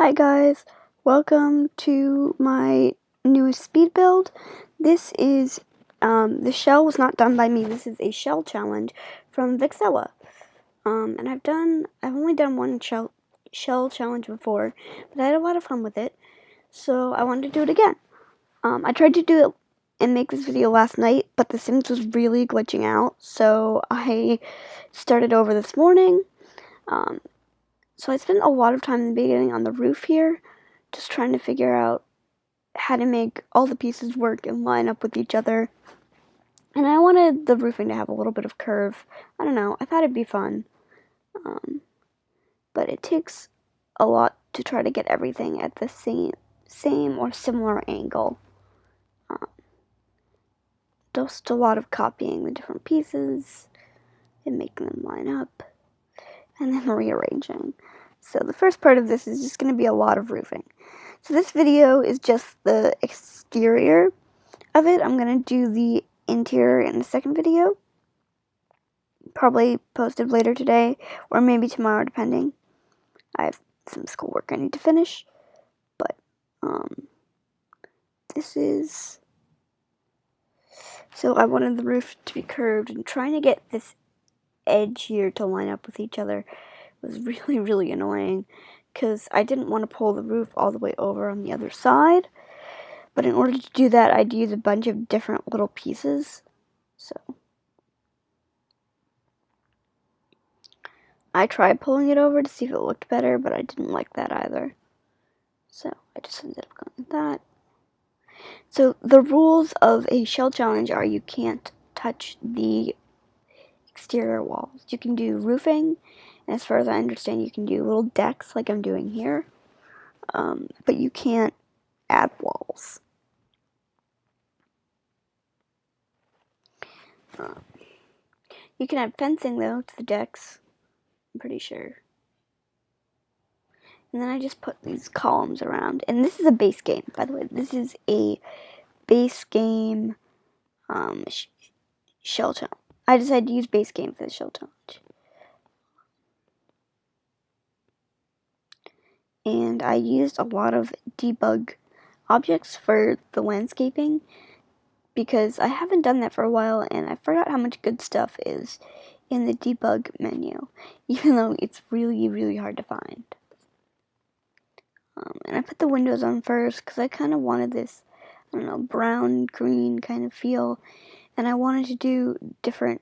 Hi guys, welcome to my newest speed build. This is, the shell was not done by me. This is a shell challenge from Vixella. And I've only done one shell challenge before, but I had a lot of fun with it, so I wanted to do it again. I tried to do it and make this video last night, but the Sims was really glitching out, so I started over this morning. So I spent a lot of time in the beginning on the roof here, just trying to figure out how to make all the pieces work and line up with each other. And I wanted the roofing to have a little bit of curve. I don't know, I thought it'd be fun. But it takes a lot to try to get everything at the same or similar angle. Just a lot of copying the different pieces and making them line up, and then rearranging. So the first part of this is just going to be a lot of roofing. So this video is just the exterior of it. I'm going to do the interior in the second video. Probably posted later today or maybe tomorrow, depending. I have some schoolwork I need to finish. But this is... So I wanted the roof to be curved, and trying to get this edge here to line up with each other was really, really annoying, because I didn't want to pull the roof all the way over on the other side. But in order to do that, I'd use a bunch of different little pieces. So I tried pulling it over to see if it looked better, but I didn't like that either. So I just ended up going with that. So the rules of a shell challenge are you can't touch the exterior walls. You can do roofing, and as far as I understand, you can do little decks like I'm doing here. But you can't add walls. You can add fencing, though, to the decks, I'm pretty sure. And then I just put these columns around. And this is a base game, by the way. This is a base game shell challenge. I decided to use base game for the shell challenge. And I used a lot of debug objects for the landscaping, because I haven't done that for a while, and I forgot how much good stuff is in the debug menu, even though it's really, really hard to find. And I put the windows on first because I kind of wanted this, I don't know, brown, green kind of feel, and I wanted to do different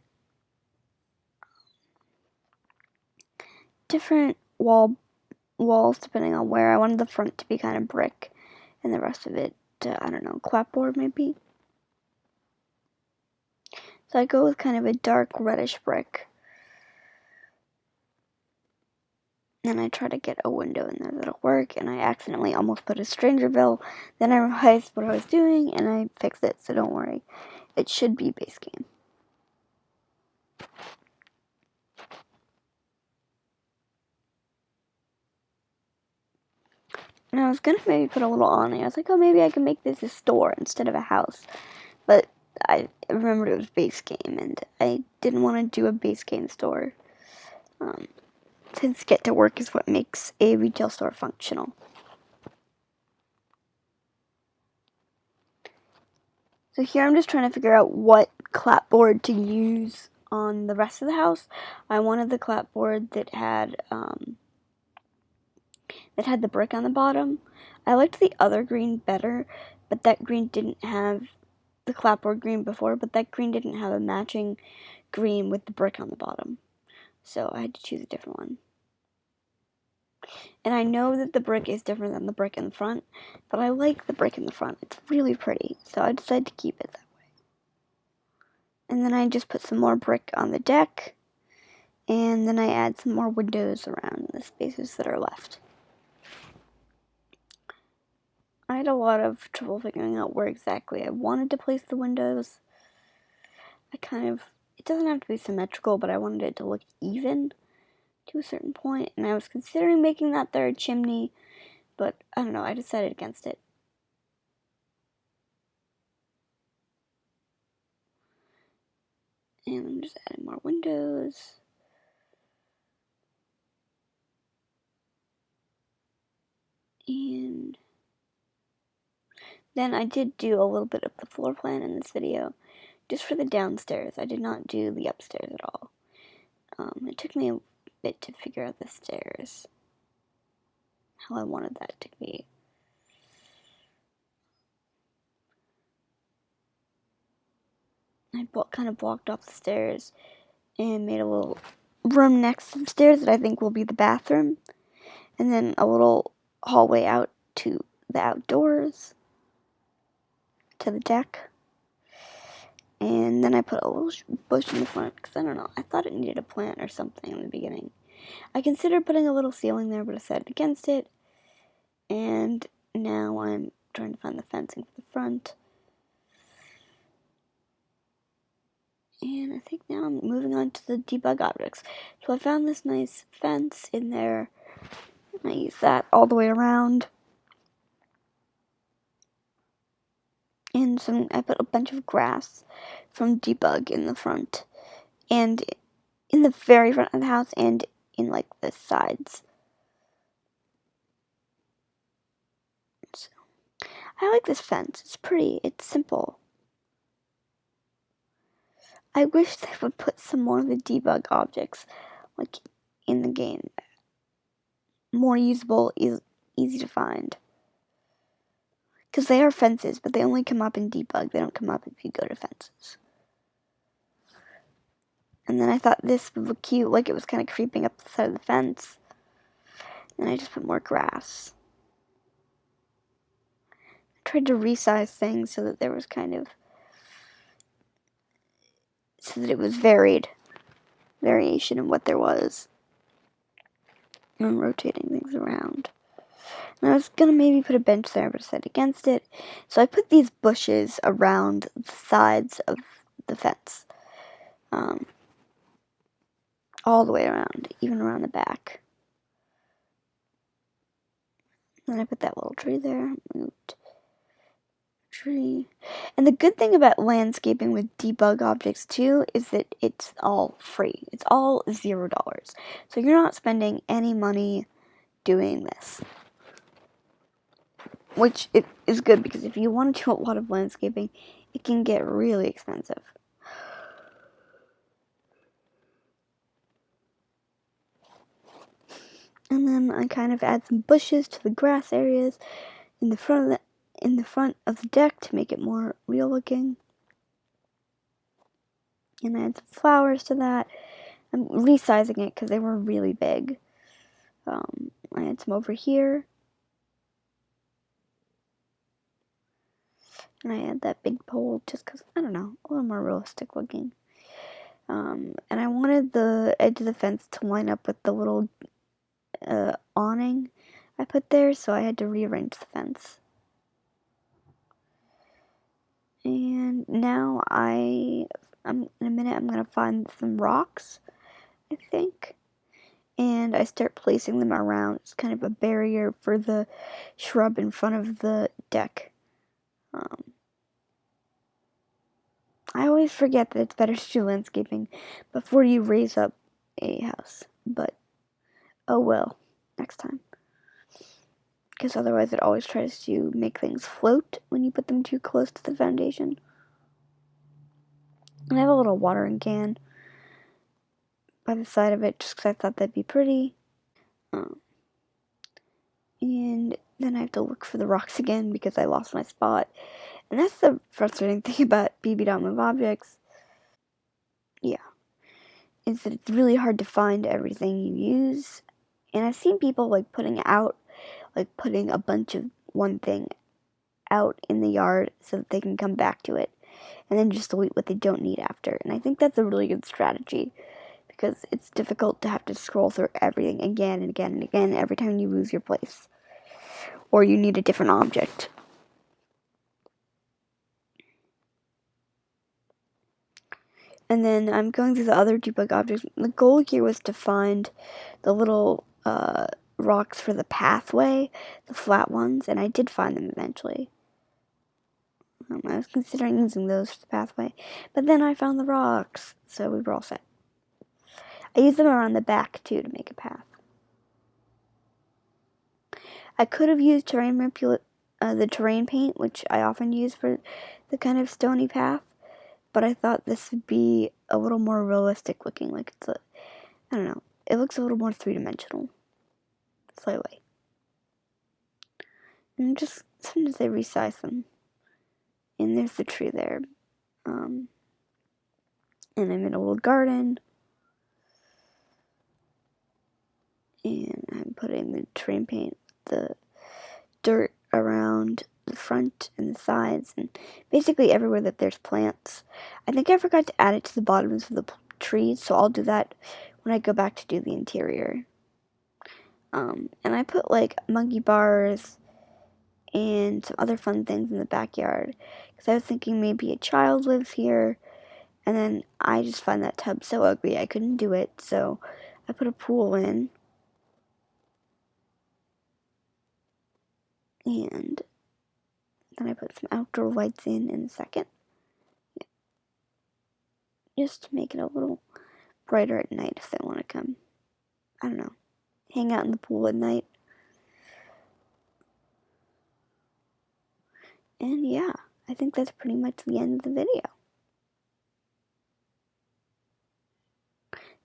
walls depending on where. I wanted the front to be kind of brick, and the rest of it, I don't know, clapboard maybe. So I go with kind of a dark reddish brick. And I try to get a window in there that'll work, and I accidentally almost put a Strangerville. Then I realized what I was doing, and I fixed it, so don't worry. It should be base game. And I was gonna maybe put a little awning. I was like, oh, maybe I can make this a store instead of a house. But I remembered it was base game, and I didn't want to do a base game store. Since get to work is what makes a retail store functional. So here I'm just trying to figure out what clapboard to use on the rest of the house. I wanted the clapboard that had the brick on the bottom. I liked the other green better, but that green didn't have the clapboard green before, but that green didn't have a matching green with the brick on the bottom. So I had to choose a different one. And I know that the brick is different than the brick in the front, but I like the brick in the front. It's really pretty, so I decided to keep it that way. And then I just put some more brick on the deck, and then I add some more windows around the spaces that are left. I had a lot of trouble figuring out where exactly I wanted to place the windows. It doesn't have to be symmetrical, but I wanted it to look even to a certain point, and I was considering making that third chimney, but I don't know, I decided against it. And I'm just adding more windows. And then I did do a little bit of the floor plan in this video, just for the downstairs. I did not do the upstairs at all. It took me a bit to figure out the stairs, how I wanted that to be. I kind of blocked off the stairs and made a little room next to the stairs that I think will be the bathroom, and then a little hallway out to the outdoors, to the deck. And then I put a little bush in the front because I don't know, I thought it needed a plant or something in the beginning. I considered putting a little ceiling there, but I decided against it. And now I'm trying to find the fencing for the front. And I think now I'm moving on to the debug objects. So I found this nice fence in there, and I use that all the way around. And I put a bunch of grass from debug in the front, and in the very front of the house, and in like the sides. So, I like this fence. It's pretty. It's simple. I wish they would put some more of the debug objects, like, in the game. More usable, easy to find. Because they are fences, but they only come up in debug. They don't come up if you go to fences. And then I thought this would look cute, like it was kind of creeping up the side of the fence. And I just put more grass. I tried to resize things so that there was so that it was variation in what there was. And rotating things around. And I was going to maybe put a bench there, but I decided against it. So I put these bushes around the sides of the fence. All the way around, even around the back. Then I put that little tree there. Moved tree. And the good thing about landscaping with debug objects too is that it's all free. It's all $0. So you're not spending any money doing this. Which is good, because if you want to do a lot of landscaping, it can get really expensive. And then I kind of add some bushes to the grass areas in the front of the deck to make it more real looking. And I add some flowers to that. I'm resizing it because they were really big. I had some over here. And I had that big pole just because, I don't know, a little more realistic looking. And I wanted the edge of the fence to line up with the little awning I put there, so I had to rearrange the fence. And now in a minute I'm going to find some rocks, I think. And I start placing them around. It's kind of a barrier for the shrub in front of the deck. I always forget that it's better to do landscaping before you raise up a house. But, oh well, next time. Because otherwise it always tries to make things float when you put them too close to the foundation. And I have a little watering can by the side of it just because I thought that'd be pretty. And then I have to look for the rocks again because I lost my spot. And that's the frustrating thing about bb.move objects. Yeah. Is that it's really hard to find everything you use. And I've seen people putting a bunch of one thing out in the yard so that they can come back to it. And then just delete what they don't need after. And I think that's a really good strategy. Because it's difficult to have to scroll through everything again and again and again every time you lose your place. Or you need a different object. And then I'm going through the other debug objects. The goal here was to find the little rocks for the pathway, the flat ones, and I did find them eventually. I was considering using those for the pathway, but then I found the rocks, so we were all set. I used them around the back too to make a path. I could have used the terrain paint, which I often use for the kind of stony path, but I thought this would be a little more realistic looking, like I don't know, it looks a little more three-dimensional, slightly. And just, sometimes they resize them. And there's the tree there. And I'm in a little garden. And I'm putting the terrain paint, the dirt around the front and the sides, and basically everywhere that there's plants. I think I forgot to add it to the bottoms of the trees, so I'll do that when I go back to do the interior. And I put like monkey bars and some other fun things in the backyard, because I was thinking maybe a child lives here, and then I just find that tub so ugly I couldn't do it, so I put a pool in. And then I put some outdoor lights in a second. Yeah. Just to make it a little brighter at night if they want to come. I don't know. Hang out in the pool at night. And yeah, I think that's pretty much the end of the video.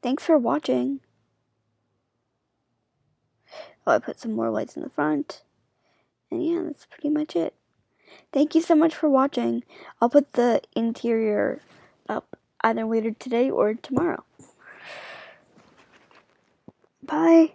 Thanks for watching. Oh, I put some more lights in the front. And yeah, that's pretty much it. Thank you so much for watching. I'll put the interior up either later today or tomorrow. Bye.